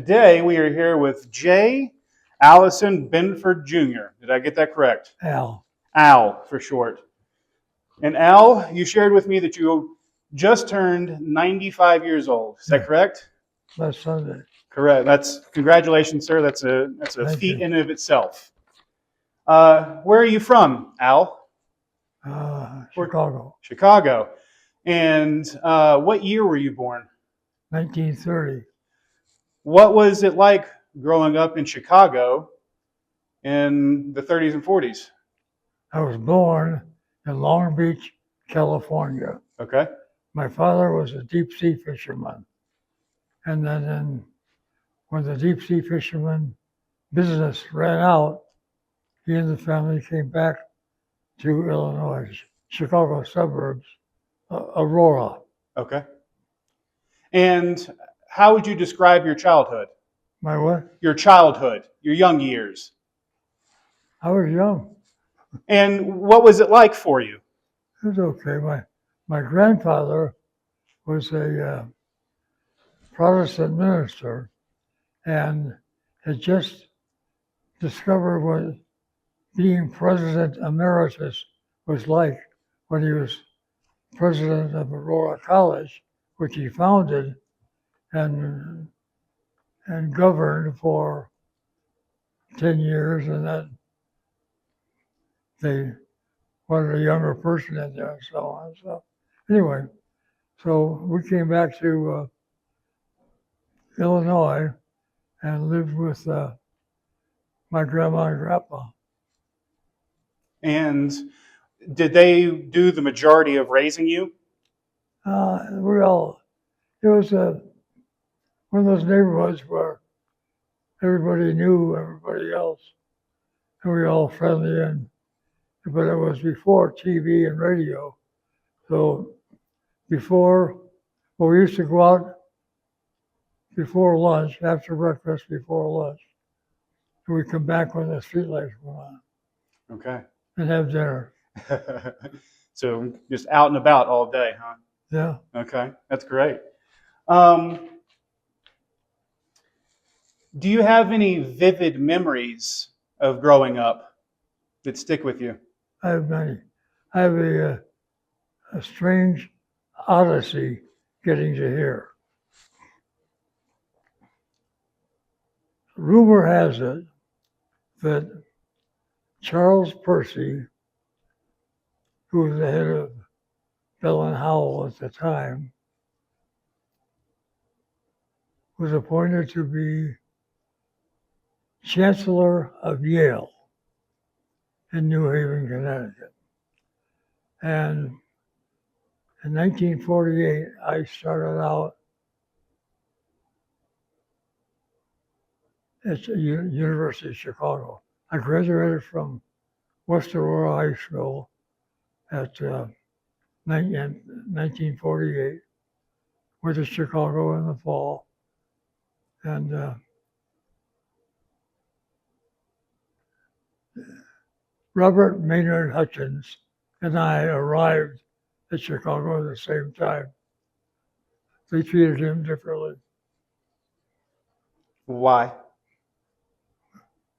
Today we are here with J. Allison Benford Jr. Did I get that correct? Al. Al for short. And Al, you shared with me that you just turned 95 years old. Is that correct? Last Sunday. Correct. Congratulations, sir. That's a Thank feat you. in and of itself. Where are you from, Al? Chicago. Chicago. And what year were you born? 1930. What was it like growing up in Chicago in the 30s and 40s? I was born in Long Beach, California. Okay. My father was a deep sea fisherman. And then when the deep sea fisherman business ran out, he and the family came back to Illinois, Chicago suburbs, Aurora. Okay. And how would you describe your childhood? My what? Your childhood, your young years. I was young. And what was it like for you? It was okay. My grandfather was a Protestant minister and had just discovered what being president emeritus was like when he was president of Aurora College, which he founded and governed for 10 years, and then they wanted a younger person in there and so on. So anyway, so we came back to Illinois and lived with my grandma and grandpa. And did they do the majority of raising you? It was one of those neighborhoods where everybody knew everybody else, and we were all friendly. But it was before TV and radio, so we used to go out before lunch, after breakfast, before lunch, and we'd come back when the streetlights went on. Okay. And have dinner. So just out and about all day, huh? Yeah. Okay, that's great. Do you have any vivid memories of growing up that stick with you? I have many. I have a strange odyssey getting to here. Rumor has it that Charles Percy, who was the head of Bell and Howell at the time, was appointed to be Chancellor of Yale in New Haven, Connecticut. And in 1948, I started out at the University of Chicago. I graduated from West Aurora High School at 1948, went to Chicago in the fall, and Robert Maynard Hutchins and I arrived at Chicago at the same time. They treated him differently. Why?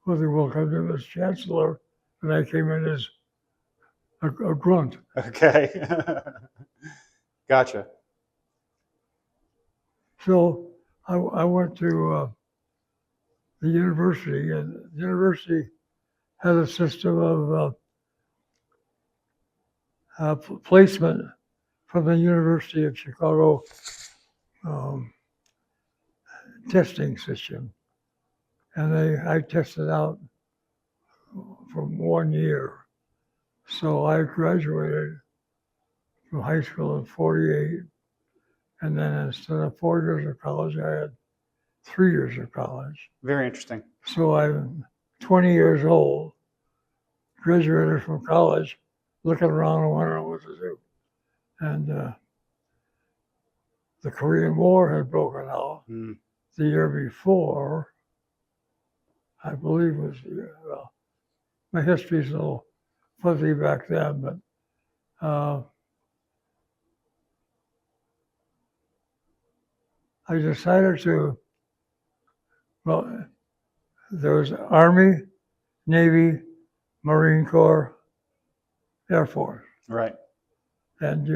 Well, they welcomed him as chancellor, and I came in as a grunt. Okay. Gotcha. So I went to the university, and the university had a system of placement from the University of Chicago testing system. And I tested out for 1 year. So I graduated from high school in 48. And then instead of 4 years of college, I had 3 years of college. Very interesting. So I'm 20 years old, graduated from college, looking around and wondering what to do. And the Korean War had broken out the year before. I believe was, well, my history's a little fuzzy back then, but I decided to Well, there was Army, Navy, Marine Corps, Air Force, Right. and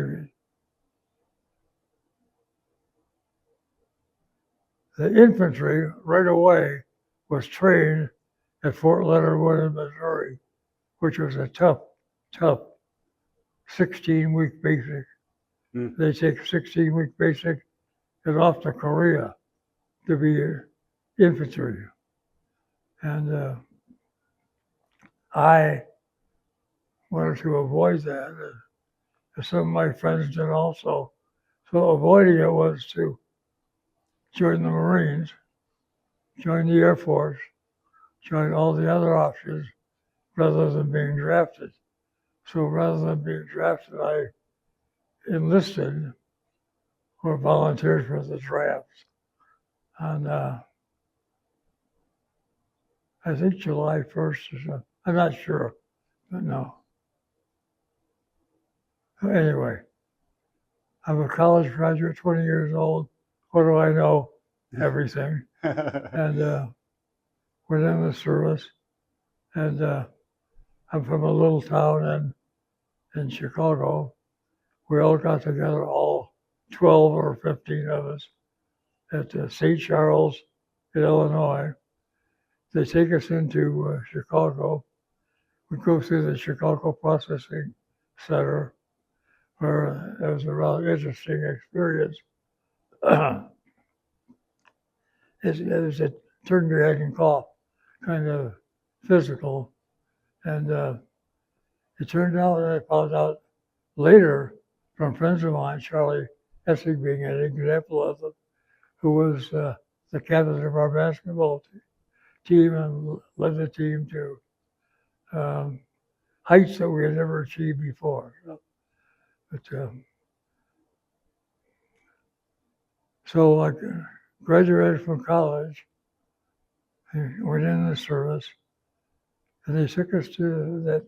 the infantry right away was trained at Fort Leonard Wood in Missouri, which was a tough 16-week basic. Mm. They take 16-week basic and off to Korea to be infantry. And I wanted to avoid that. And some of my friends did also. So avoiding it was to join the Marines, join the Air Force, join all the other options rather than being drafted. So rather than being drafted, I enlisted or volunteered for the draft. And I think July 1st or something. I'm not sure, but no. Anyway, I'm a college graduate, 20 years old. What do I know? Everything. And went in the service. And I'm from a little town in Chicago. We all got together, all 12 or 15 of us, at St. Charles in Illinois. They take us into Chicago. We go through the Chicago Processing Center, where it was a rather interesting experience. It was a turn your head and cough, kind of physical. And it turned out, and I found out later from friends of mine, Charlie Essig being an example of it, who was the captain of our basketball team and led the team to heights that we had never achieved before. So I graduated from college, went in the service, and they took us to that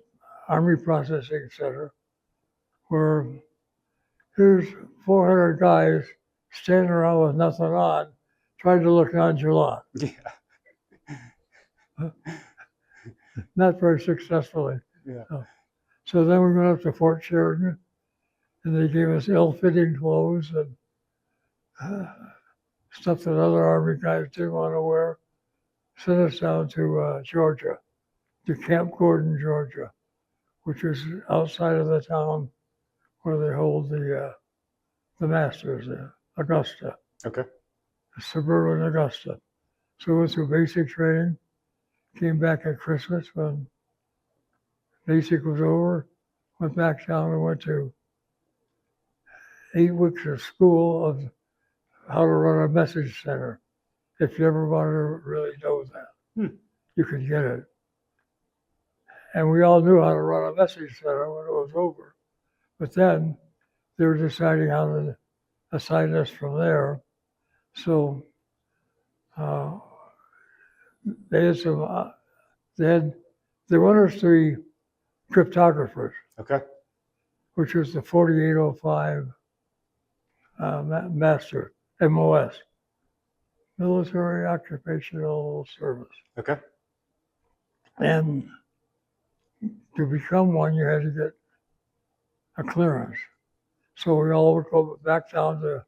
Army Processing Center where here's 400 guys standing around with nothing on, trying to look nonchalant. Yeah. Not very successfully. Yeah. So then we went up to Fort Sheridan, and they gave us ill-fitting clothes and stuff that other Army guys didn't want to wear. Sent us down to Georgia, to Camp Gordon, Georgia, which is outside of the town where they hold the Masters, Augusta. Okay. Suburban Augusta. So we went through basic training, came back at Christmas when basic was over, went back down and went to 8 weeks of school of how to run a message center. If you ever wanted to really know that, you could get it. And we all knew how to run a message center when it was over. But then they were deciding how to assign us from there. So they had some, they wanted us to be cryptographers. Okay. Which was the 4805 master, MOS, Military Occupational Service. Okay. And to become one, you had to get a clearance. So we all would go back down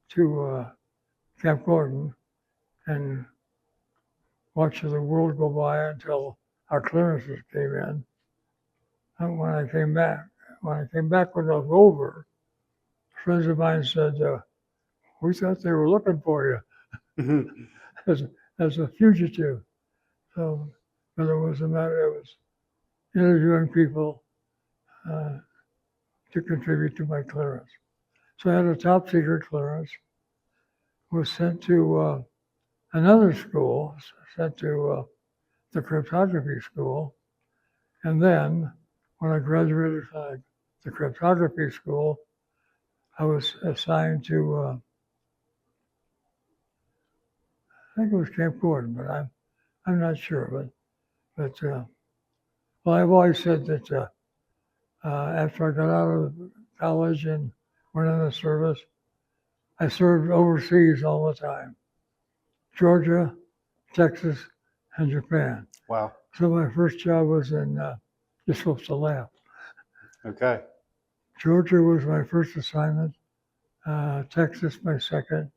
to Camp Gordon and watch the world go by until our clearances came in. And when I came back when it was over, friends of mine said, we thought they were looking for you as a fugitive. So, but it was interviewing people to contribute to my clearance. So I had a top secret clearance, was sent to another school, sent to the cryptography school. And then when I graduated from the cryptography school, I was assigned to, I think it was Camp Gordon, but I'm not sure. But well, I've always said that after I got out of college and went in the service, I served overseas all the time. Georgia, Texas, and Japan. Wow. So my first job was in, you're supposed to laugh. Okay. Georgia was my first assignment, Texas my second,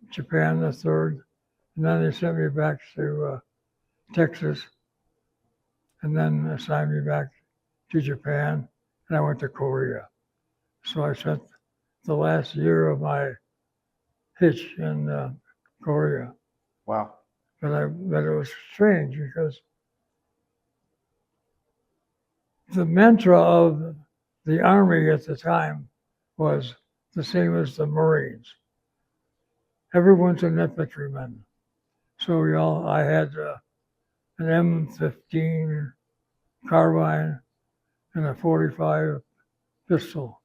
Japan the third, and then they sent me back to Texas, and then assigned me back to Japan, and I went to Korea. So I spent the last year of my hitch in Korea. Wow. But it was strange because the mantra of the Army at the time was the same as the Marines. Everyone's an infantryman. So I had an M15 carbine and a 45 pistol,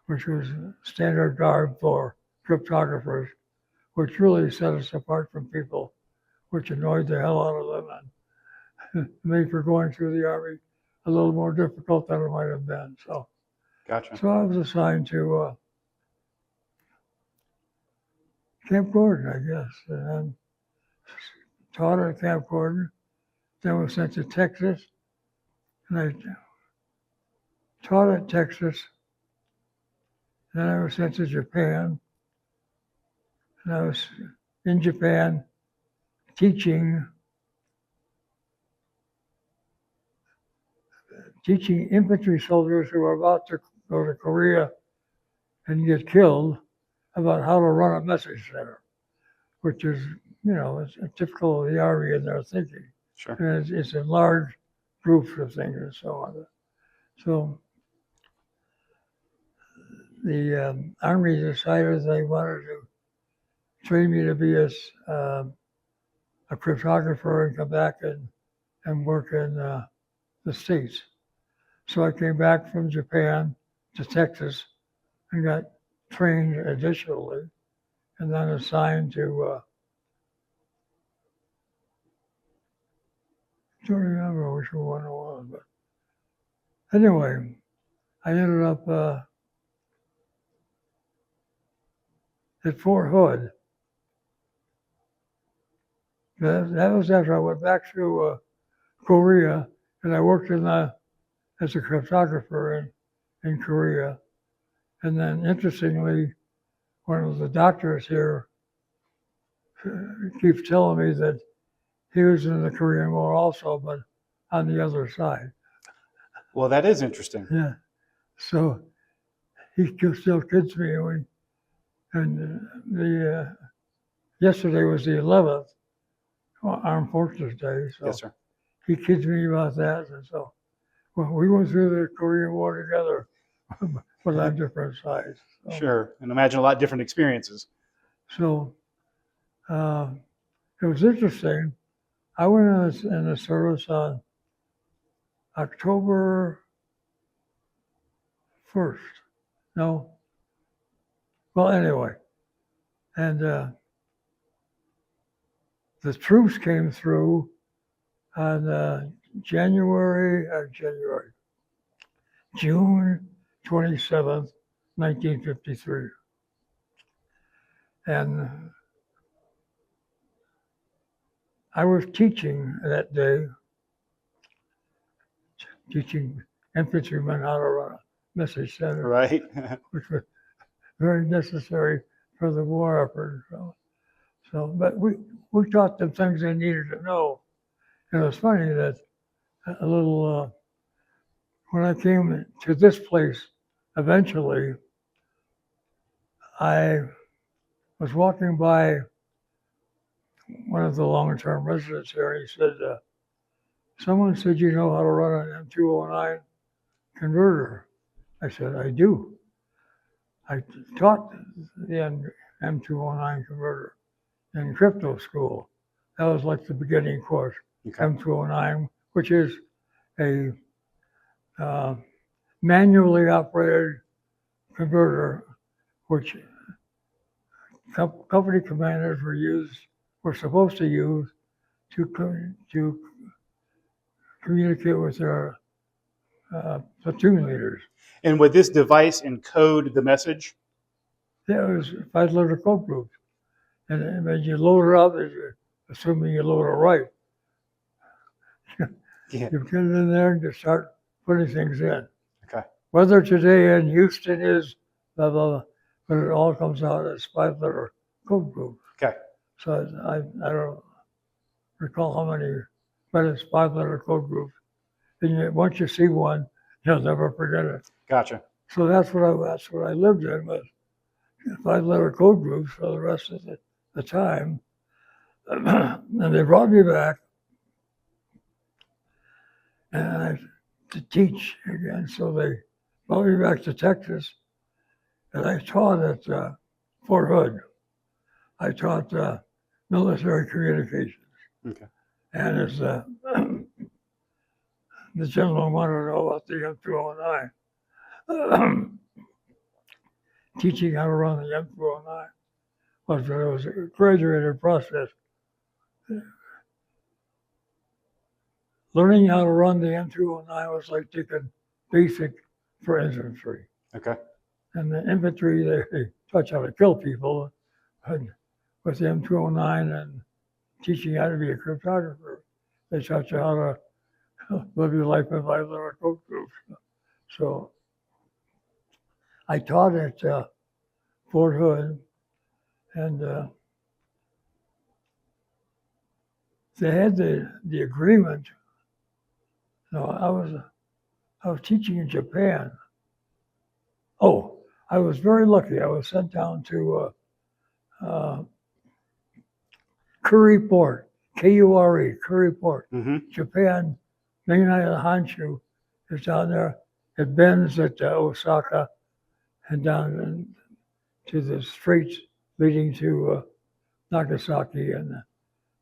which was standard garb for cryptographers, which really set us apart from people, which annoyed the hell out of them and made for going through the Army a little more difficult than it might have been. So Gotcha. I was assigned to Camp Gordon, I guess, and taught at Camp Gordon. Then was sent to Texas, and I taught at Texas. Then I was sent to Japan, and I was in Japan teaching infantry soldiers who were about to go to Korea and get killed about how to run a message center, which is, it's typical of the Army in their thinking. Sure. And it's in large groups of things and so on. So the Army decided they wanted to train me to be a cryptographer and come back and work in the States. So I came back from Japan to Texas and got trained additionally, and then assigned to, don't remember which one it was, but anyway, I ended up at Fort Hood. That was after I went back to Korea, and I worked as a cryptographer in Korea. And then, interestingly, one of the doctors here keeps telling me that he was in the Korean War also, but on the other side. Well, that is interesting. Yeah. So he still kids me, and yesterday was the 11th, Armed Forces Day. So Yes, sir. he kids me about that, and so we went through the Korean War together, but on different sides. So, Sure. And imagine a lot of different experiences. So it was interesting. I went in the service on October 1st. No. Well, anyway, and the troops came through on June 27th, 1953. And I was teaching that day, teaching infantrymen how to run a message center, Right. which was very necessary for the war effort. But we taught them things they needed to know. And it was funny that when I came to this place, eventually, I was walking by one of the long-term residents here, and he said, someone said you know how to run an M209 converter. I said, I do. I taught the M209 converter in crypto school. That was like the beginning course, Okay. M209, which is a manually operated converter, which company commanders were supposed to use to communicate with their platoon leaders. And would this device encode the message? Yeah, it was 5-letter code groups. And when you load it up, assuming you load it right. Yeah. You get in there and just start putting things in. Okay. Weather today in Houston is blah, blah, blah, but it all comes out as 5-letter code groups. Okay. So I don't recall how many, but it's 5-letter code groups. And once you see one, you'll never forget it. Gotcha. So that's what I lived in, was 5-letter code groups for the rest of the time. And they brought me back to teach again. So they brought me back to Texas, and I taught at Fort Hood. I taught military communications. Okay. And as the gentleman wanted to know about the M209, teaching how to run the M209 was a graduated process. Learning how to run the M209 was like taking basic for infantry. Okay. And the infantry, they taught you how to kill people. And with the M209 and teaching you how to be a cryptographer, they taught you how to live your life in 5-letter code groups. So I taught at Fort Hood, and they had the agreement. No, I was teaching in Japan. Oh, I was very lucky. I was sent down to Curry Port, K-U-R-E, Curry Port, Mm-hmm. Japan. Main island Honshu is down there. It bends at Osaka and down to the straits leading to Nagasaki.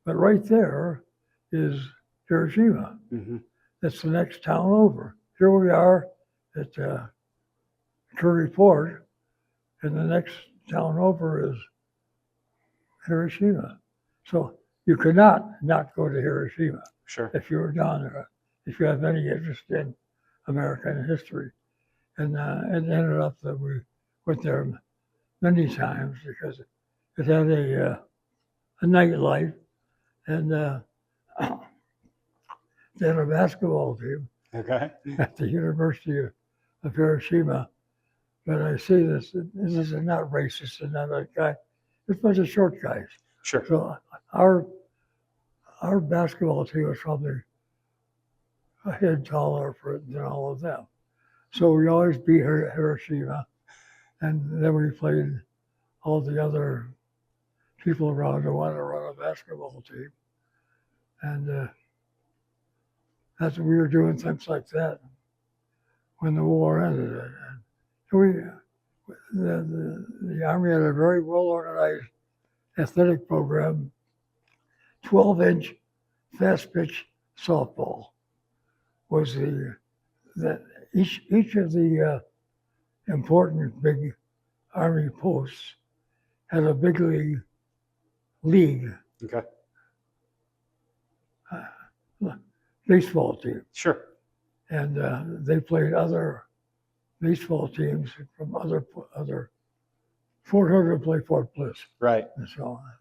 But right there is Hiroshima. Mm-hmm. That's the next town over. Here we are at Curry Port, and the next town over is Hiroshima. So you could not go to Hiroshima Sure. if you were down there, if you have any interest in American history. And it ended up that we went there many times because it had a nightlife, and they had a basketball team Okay. at the University of Hiroshima. But I say this is not racist and not that guy. It's a bunch of short guys. Sure. So our basketball team was probably a head taller than all of them. So we always beat Hiroshima, and then we played all the other people around who wanted to run a basketball team. And that's what we were doing, things like that when the war ended. And the Army had a very well-organized athletic program, 12-inch fast-pitch softball was each of the important big Army posts had a big league Okay. Baseball team. Sure. And they played other baseball teams from other Fort Hood would play Fort Bliss. Right. And so on.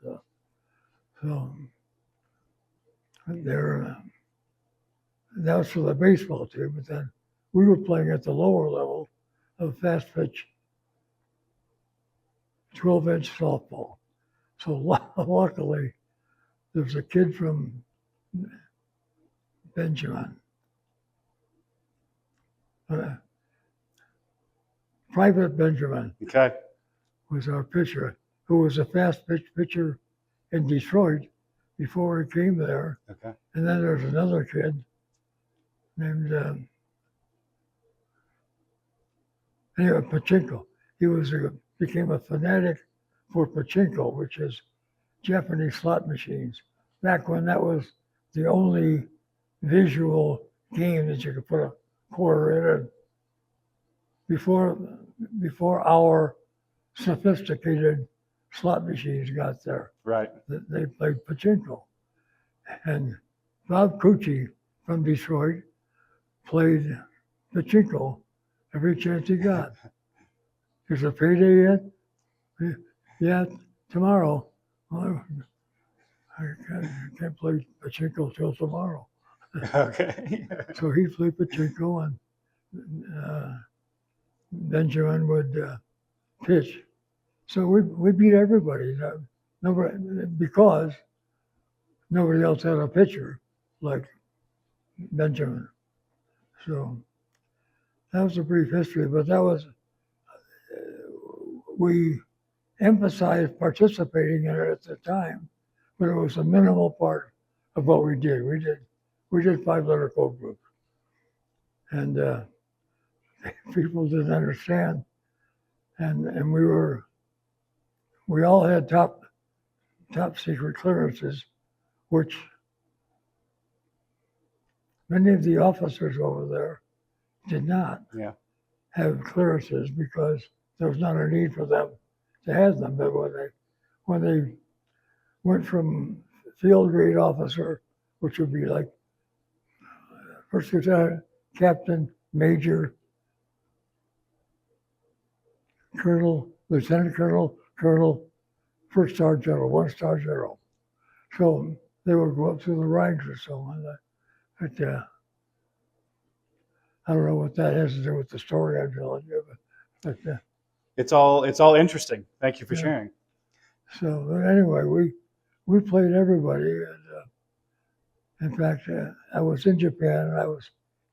So that was for the baseball team, but then we were playing at the lower level of fast pitch 12-inch softball. So luckily, there was a kid from Benjamin, Private Benjamin Okay. was our pitcher, who was a fast pitch pitcher in Detroit before he came there. Okay. And then there's another kid named Pachinko. He became a fanatic for pachinko, which is Japanese slot machines. Back when that was the only visual game that you could put a quarter in. And before our sophisticated slot machines got there, Right. they played pachinko. And Bob Cucci from Detroit played pachinko every chance he got. Is a payday yet? Yeah, tomorrow. Well, can't play pachinko till tomorrow. Okay. So he'd play pachinko, and Benjamin would pitch. So we beat everybody. Nobody, because nobody else had a pitcher like Benjamin. So that was a brief history, but that was, we emphasized participating in it at the time, but it was a minimal part of what we did. We did 5-letter code groups, and people didn't understand, and we all had top secret clearances, which many of the officers over there did not Yeah. have clearances because there was not a need for them to have them. But when they went from field grade officer, which would be like first lieutenant, captain, major, colonel, lieutenant colonel, colonel, first star general, 1-star general. So they would go up through the ranks or so on. But I don't know what that has to do with the story I'm telling you, but It's all interesting. Thank you for Yeah. sharing. so but anyway, we played everybody, and in fact, I was in Japan and I was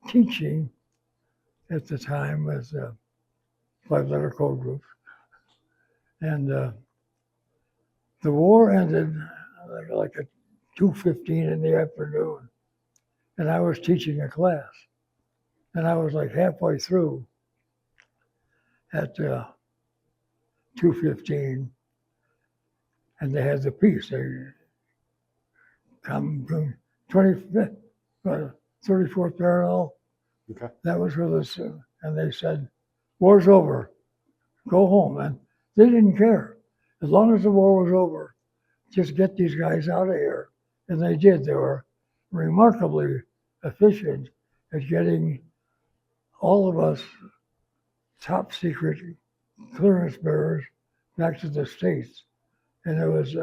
teaching at the time with 5-letter code groups, and the war ended like at 2:15 in the afternoon, and I was teaching a class, and I was like halfway through at 2:15, and they had the piece. They come from 25th, 34th parallel. Okay. That was with us, and they said, "War's over, go home." And they didn't care as long as the war was over. Just get these guys out of here, and they did. They were remarkably efficient at getting all of us top secret clearance bearers back to the States. And it was,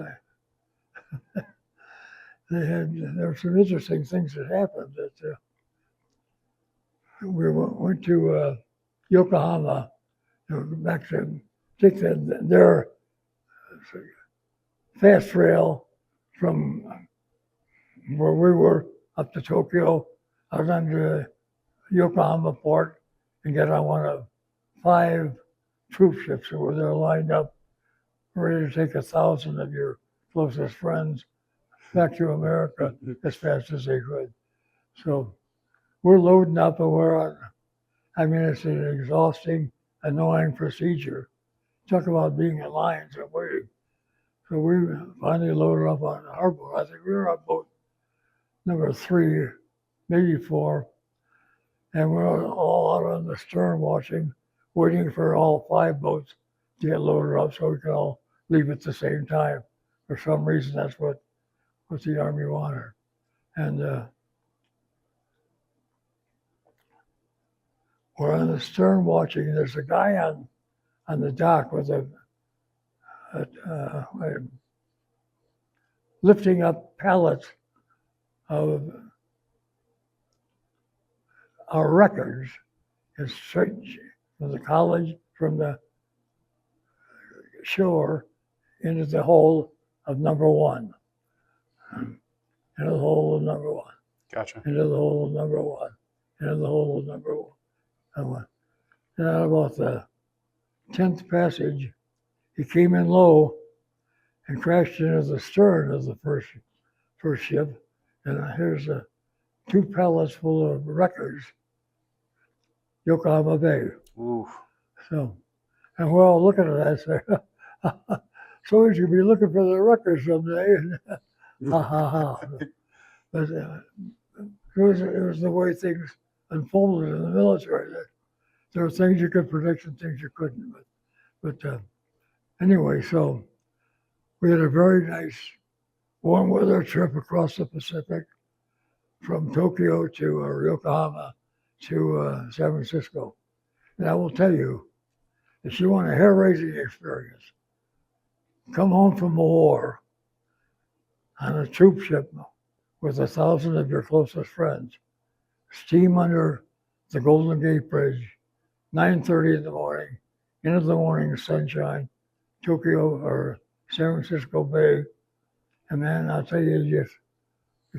there were some interesting things that happened. That we went to Yokohama, back to take their fast rail from where we were up to Tokyo, out onto Yokohama port, and get on one of 5 troop ships that were there lined up, ready to take 1,000 of your closest friends back to America as fast as they could. So we're loading up, and we're on. I mean, it's an exhausting, annoying procedure. Talk about being in lines and waiting. So we finally loaded up on our boat. I think we were on boat number 3, maybe 4, and we're all out on the stern watching, waiting for all 5 boats to get loaded up so we can all leave at the same time. For some reason, that's what the Army wanted. And we're on the stern watching, and there's a guy on the dock with lifting up pallets of our records, and straight from the college, from the shore into the hold of number 1. Into the hold of number 1. Gotcha. Into the hold of number 1. Into the hold of number 1. And at about the 10th passage, he came in low and crashed into the stern of the first ship. And here's 2 pallets full of records, Yokohama Bay. Ooh. So, and we're all looking at that. So we should be looking for the records someday. Ha ha ha. But it was the way things unfolded in the military. There were things you could predict and things you couldn't. But anyway, so we had a very nice warm weather trip across the Pacific from Tokyo to Yokohama to San Francisco. And I will tell you, if you want a hair-raising experience, come home from a war. on a troop ship with 1,000 of your closest friends. Steam under the Golden Gate Bridge, 9:30 in the morning, into the morning sunshine, Tokyo or San Francisco Bay. And man, I'll tell you, you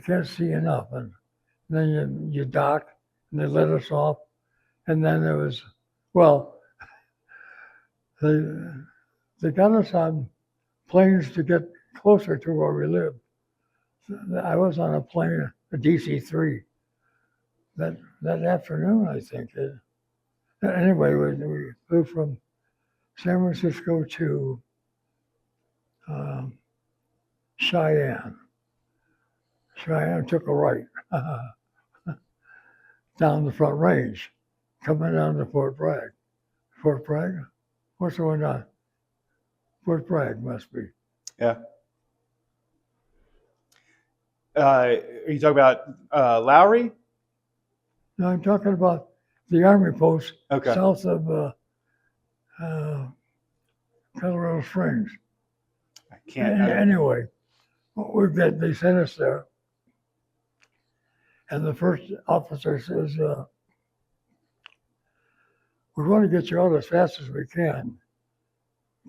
can't see enough. And then you dock, and they let us off. And then there was, well, they got us on planes to get closer to where we lived. I was on a plane, a DC-3, that afternoon, I think. Anyway, we flew from San Francisco to Cheyenne. Cheyenne took a right down the Front Range, coming down to Fort Bragg. Fort Bragg? What's the one down? Fort Bragg must be. Yeah. Are you talking about Lowry? No, I'm talking about the Army post Okay. south of Colorado Springs. I can't. Anyway, they sent us there. And the first officer says, we want to get you out as fast as we can,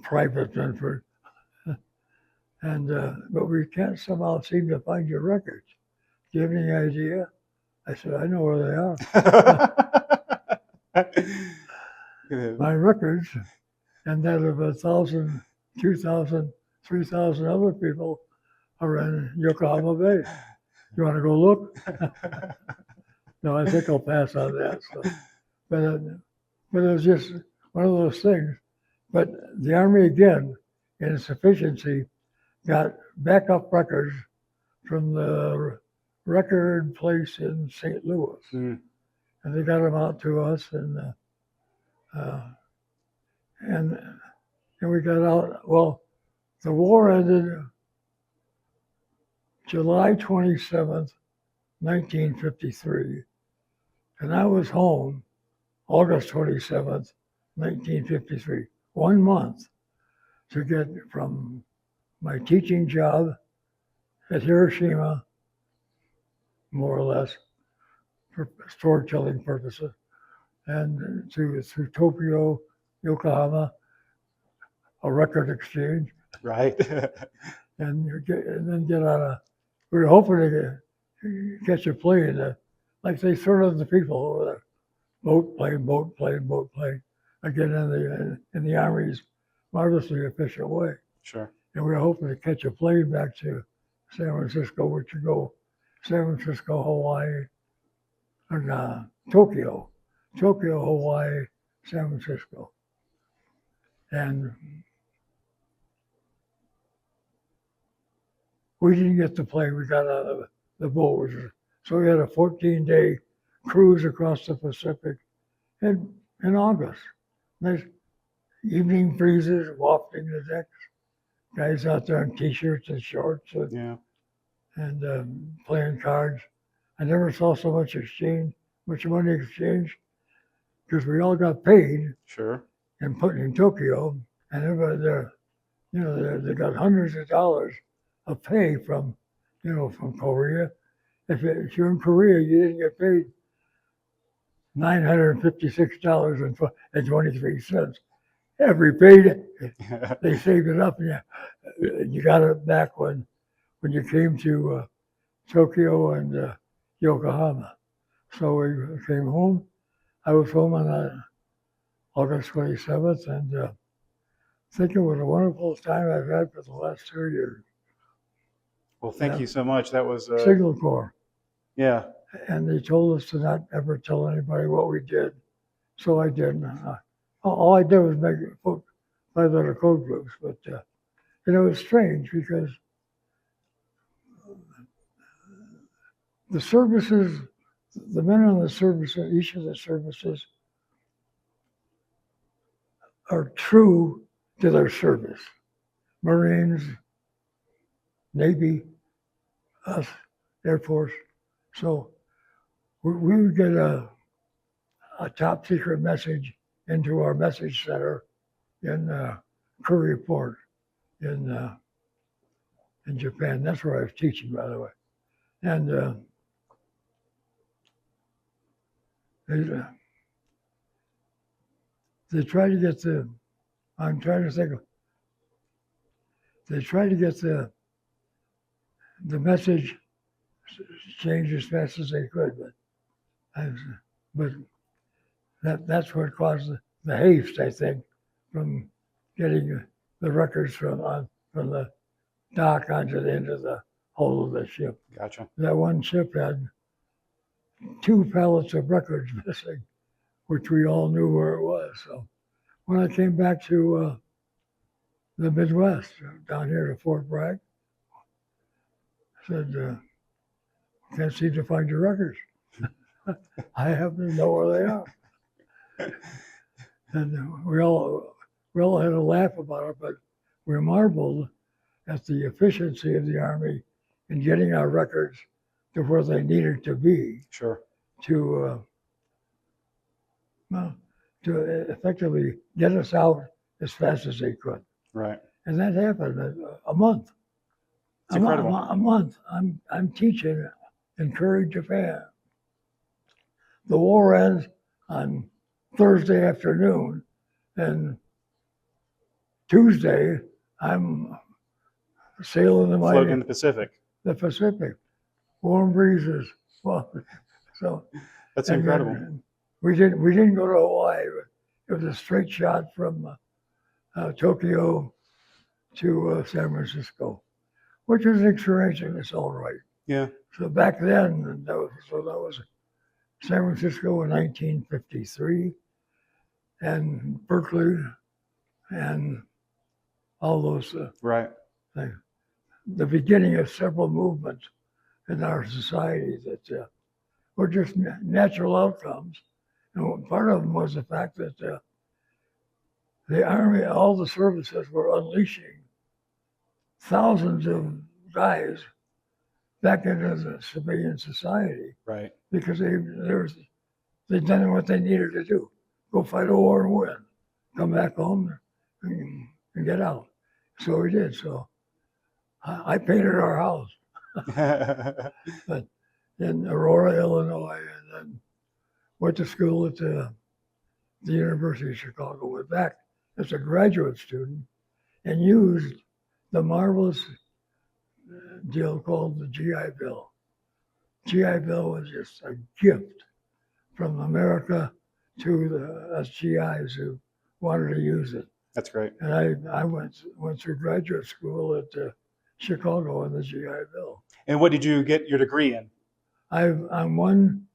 Private Benford. And but we can't somehow seem to find your records. Do you have any idea? I said, I know where they are. My records, and that of 1,000, 2,000, 3,000 other people are in Yokohama Bay. You want to go look? No, I think I'll pass on that. So. But it was just one of those things. But the Army, again, in sufficiency, got backup records from the record place in St. Louis. Mm. And they got them out to us, and we got out. Well, the war ended July 27th, 1953. And I was home August 27th, 1953. 1 month to get from my teaching job at Hiroshima, more or less, for storytelling purposes, and through Tokyo, Yokohama, a record exchange. Right. and then get on a, we were hoping to catch a plane, like they sort of the people over there, boat, plane, again in the Army's marvelously efficient way. Sure. And we were hoping to catch a plane back to San Francisco, which would go San Francisco, Hawaii, or Tokyo, Hawaii, San Francisco. And we didn't get the plane, we got out of the boat. So we had a 14-day cruise across the Pacific in August. Nice evening breezes wafting the decks. Guys out there in t-shirts and shorts and playing cards. I never saw so much money exchanged, because we all got paid. Sure. And put in Tokyo, and everybody there, they got hundreds of dollars of pay from Korea. If you're in Korea, you didn't get paid $956.23. Every payday, they saved it up, and you got it back when you came to Tokyo and Yokohama. So we came home. I was home on August 27th, and I think it was a wonderful time I've had for the last 2 years. Well, thank you so much. That was Signal Corps. Yeah. And they told us to not ever tell anybody what we did. So I didn't. All I did was make 5-letter code groups. But it was strange, because the services, the men in the services, each of the services, are true to their service. Marines, Navy, us, Air Force. So we would get a top secret message into our message center in Curry Port in in Japan. That's where I was teaching, by the way. And they tried to get I'm trying to think of, they tried to get the message changed as fast as they could, but that's what caused the haste, I think, from getting the records from the dock onto the end of the hull of the ship. Gotcha. That one ship had 2 pallets of records missing, which we all knew where it was. So when I came back to the Midwest, down here to Fort Bragg, I said, can't seem to find your records. I happen to know where they are. And we all had a laugh about it, but we marveled at the efficiency of the Army in getting our records to where they needed to be. Sure. To effectively get us out as fast as they could. Right. And that happened in a month. It's incredible. A month. I'm teaching in Curry, Japan. The war ends on Thursday afternoon, and Tuesday I'm sailing Floating in the Pacific. the Pacific, warm breezes. Well, so That's incredible. We didn't go to Hawaii. It was a straight shot from Tokyo to San Francisco, which was an experience in its own right. Yeah. So back then, that was San Francisco in 1953, and Berkeley, and all those Right. things. The beginning of several movements in our society that were just natural outcomes. And part of them was the fact that the Army, all the services were unleashing thousands of guys back into the civilian society. Right. Because they'd done what they needed to do. Go fight a war and win. Come back home and get out. So we did. So I painted our house but in Aurora, Illinois, and then went to school at the University of Chicago. Went back as a graduate student and used the marvelous deal called the GI Bill. GI Bill was just a gift from America to us GIs who wanted to use it. That's great. And I went through graduate school at Chicago on the GI Bill. And what did you get your degree in? I'm one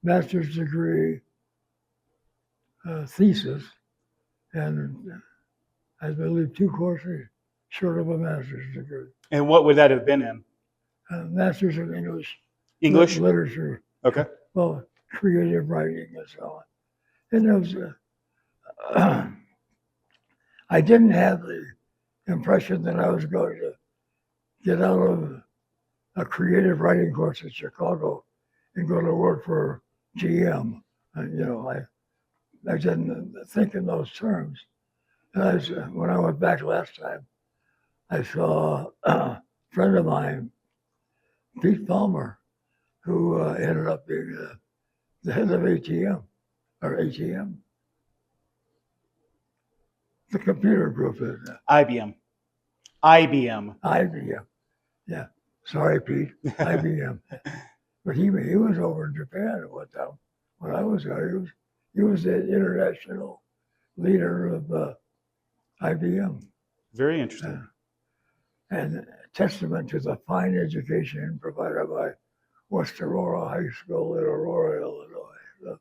master's degree thesis, and I believe 2 courses short of a master's degree. And what would that have been in? Master's in English. English? Literature. Okay. Well, creative writing and so on. And it was, I didn't have the impression that I was going to get out of a creative writing course in Chicago and go to work for GM. And, I didn't think in those terms. And when I went back last time, I saw a friend of mine, Pete Palmer, who ended up being the head of ATM, the computer group is IBM. IBM. IBM. Yeah, sorry, Pete, IBM. But he was over in Japan at one time. When I was there, he was the international leader of IBM. Very interesting. And testament to the fine education provided by West Aurora High School in Aurora, Illinois.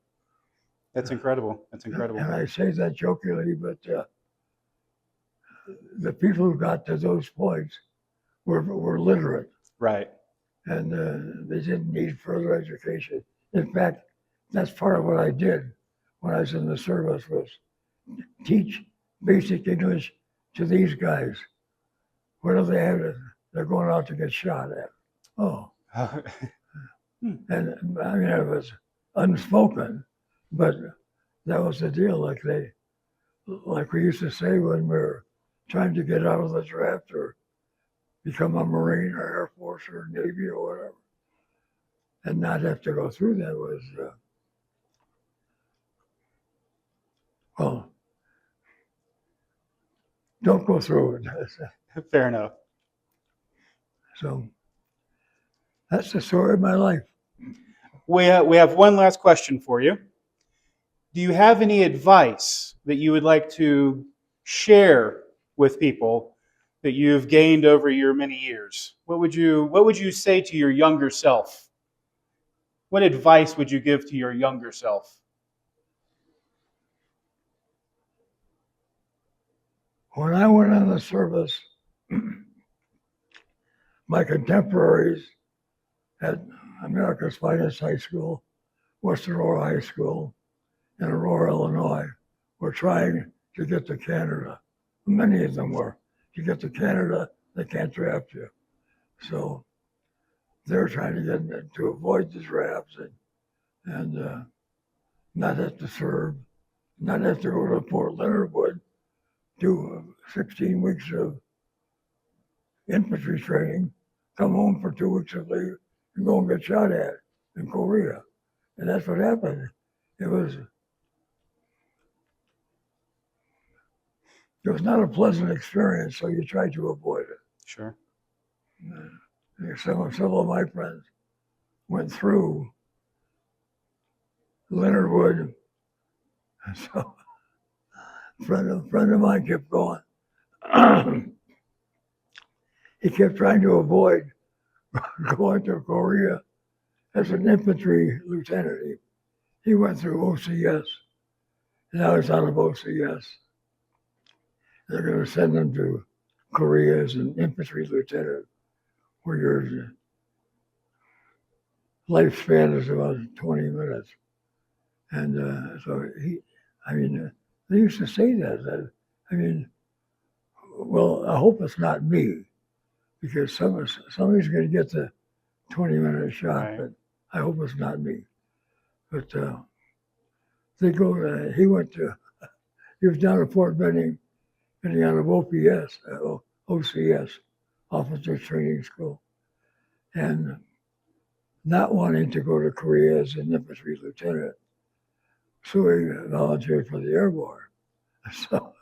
That's incredible. That's incredible. And I say that jokingly, but the people who got to those points were literate. Right. And they didn't need further education. In fact, that's part of what I did when I was in the service was teach basic English to these guys. What do they have? They're going out to get shot at. Oh. And I mean, it was unspoken, but that was the deal. Like we used to say when we were trying to get out of the draft or, become a Marine or Air Force or Navy or whatever, and not have to go through that was, well, don't go through it. Fair enough. So that's the story of my life. We have one last question for you. Do you have any advice that you would like to share with people that you've gained over your many years? What would you say to your younger self? What advice would you give to your younger self? When I went in the service, my contemporaries at America's Finest High School, Western Aurora High School, in Aurora, Illinois, were trying to get to Canada. Many of them were. You get to Canada, they can't draft you. So they're trying to get to avoid the drafts and not have to serve, not have to go to Fort Leonard Wood, do 16 weeks of infantry training, come home for 2 weeks of leave, and go and get shot at in Korea. And that's what happened. It was not a pleasant experience, so you try to avoid it. Sure. Several of my friends went through Leonard Wood, and so a friend of mine kept going. He kept trying to avoid going to Korea as an infantry lieutenant. He went through OCS, and now he's out of OCS. They're going to send him to Korea as an infantry lieutenant, where your lifespan is about 20 minutes. And so they used to say that. Well, I hope it's not me, because somebody's going to get the 20-minute shot, Right. but I hope it's not me. But they go. He was down at Fort Benning, getting out of OCS, Officer Training School, and not wanting to go to Korea as an infantry lieutenant. So he volunteered for the airborne. So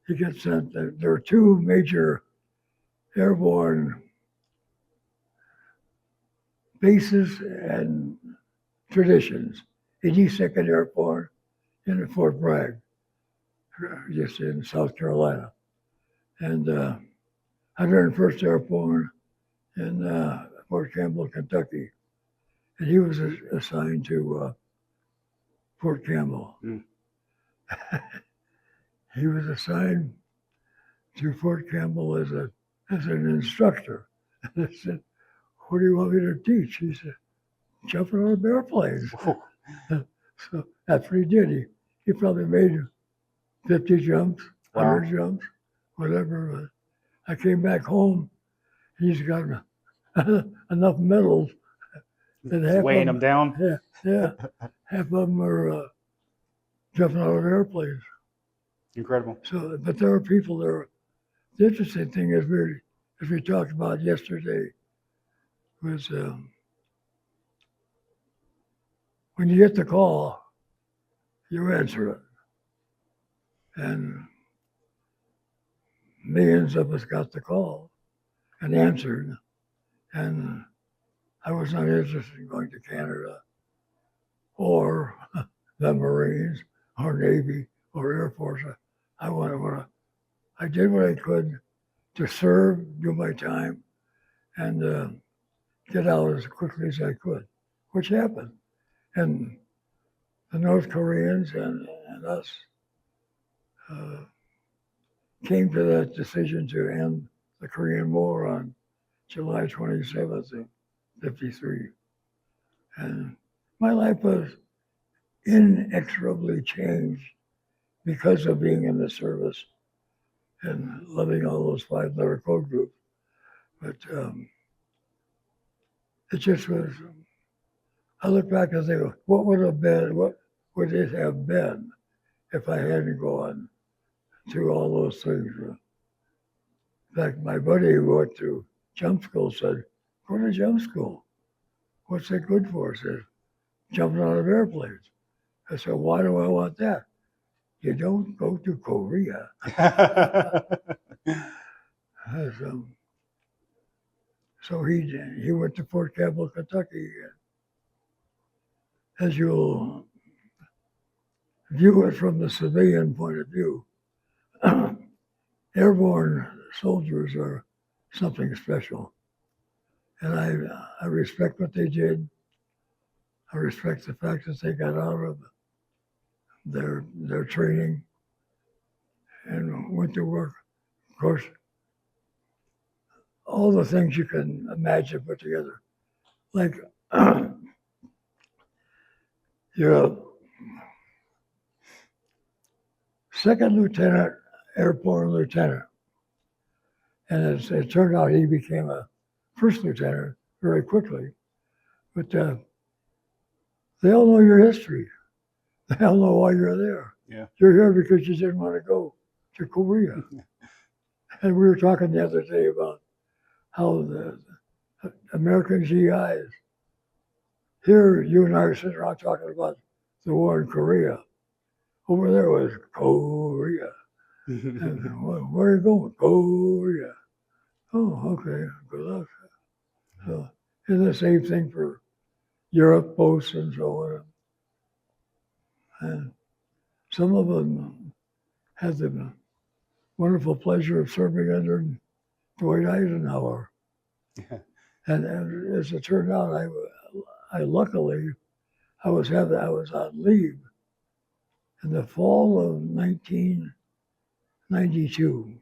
he gets sent. There are two major airborne bases and traditions: 82nd Airborne and at Fort Bragg, just in South Carolina, and 101st Airborne in Fort Campbell, Kentucky. And he was assigned to Fort Campbell. Mm. He was assigned to Fort Campbell as an instructor. And I said, "What do you want me to teach?" He said, "Jumping out of airplanes." So that's what he did. He probably made 50 jumps, 100 jumps, whatever. I came back home. He's got enough medals that half weighing of them down. Yeah, half of them are jumping out of airplanes. Incredible. So, but there are people there. The interesting thing is, as we talked about yesterday, was when you get the call, you answer it, and millions of us got the call and answered, and I was not interested in going to Canada or the Marines or Navy or Air Force. I did what I could to serve, do my time, and get out as quickly as I could, which happened. And the North Koreans and us came to that decision to end the Korean War on July 27th of 53. And my life was inexorably changed because of being in the service and loving all those 5-letter code groups. But it just was, I look back and think, what would it have been if I hadn't gone through all those things? In fact, my buddy who went to jump school said, "Go to jump school. What's that good for?" I said, "Jumping out of airplanes." I said, "Why do I want that?" "You don't go to Korea." So, so he went to Fort Campbell, Kentucky. As you'll view it from the civilian point of view, airborne soldiers are something special. And I respect what they did. I respect the fact that they got out of their training and went to work. Of course, all the things you can imagine put together. Like you're a second lieutenant, airborne lieutenant. And it turned out he became a first lieutenant very quickly. But they all know your history. They all know why you're there. Yeah. You're here because you didn't want to go to Korea. And we were talking the other day about how the American GIs, here you and I are sitting around talking about the war in Korea. Over there was Korea. And where are you going? Korea. Oh, okay, good luck. So it's the same thing for Europe posts and so on. And some of them had the wonderful pleasure of serving under Dwight Eisenhower. And as it turned out, I luckily I was on leave in the fall of 1992,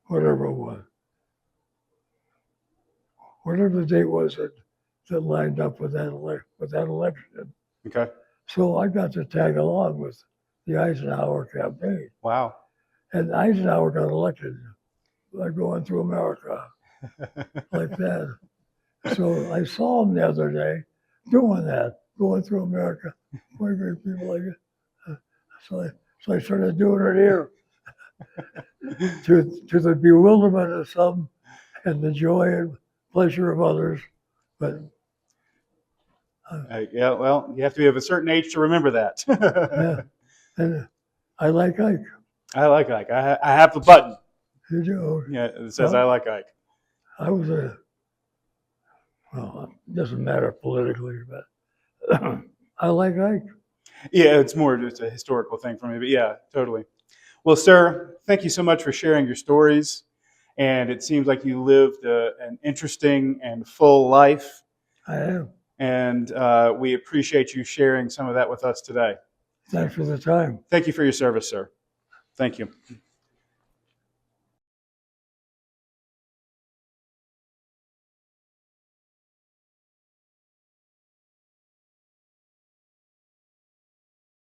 whatever it was, whatever the date was that lined up with that election. Okay. So I got to tag along with the Eisenhower campaign. Wow. And Eisenhower got elected by going through America like that. So I saw him the other day doing that, going through America, pointing at people like that. So I started doing it here to the bewilderment of some and the joy and pleasure of others. But Yeah, well, you have to be of a certain age to remember that. yeah, and I like Ike. I like Ike. I have the button. You do. Yeah, it says I like Ike. I was well, it doesn't matter politically, but I like Ike. Yeah, it's more just a historical thing for me, but yeah, totally. Well, sir, thank you so much for sharing your stories. And it seems like you lived an interesting and full life. I am. And we appreciate you sharing some of that with us today. Thanks for the time. Thank you for your service, sir. Thank you.